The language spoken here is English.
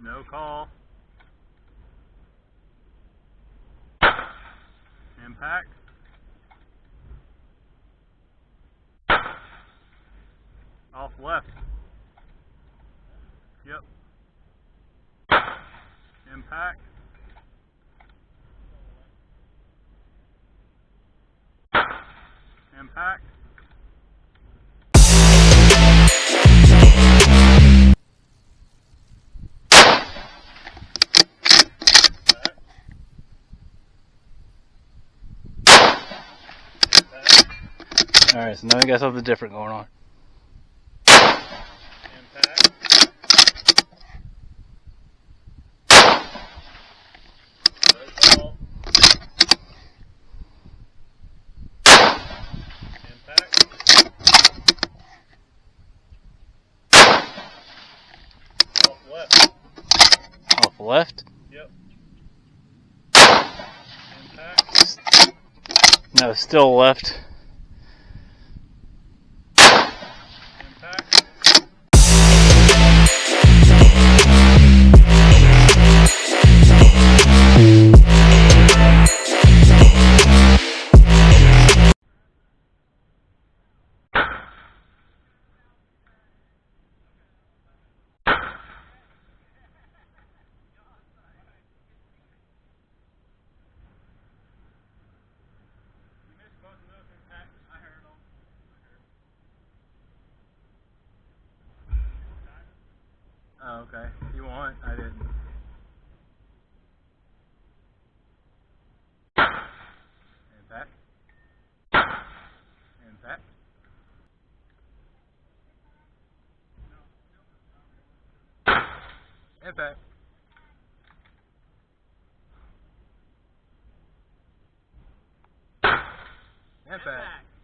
No call. Impact. Off left. Yep. Impact. Impact. Alright, so now we got something different going on. Impact. No call. Impact. Off left. Off left? Yep. Impact. No, still left. Impact. Oh, okay. You want? I didn't. Impact. Impact. Impact. Impact.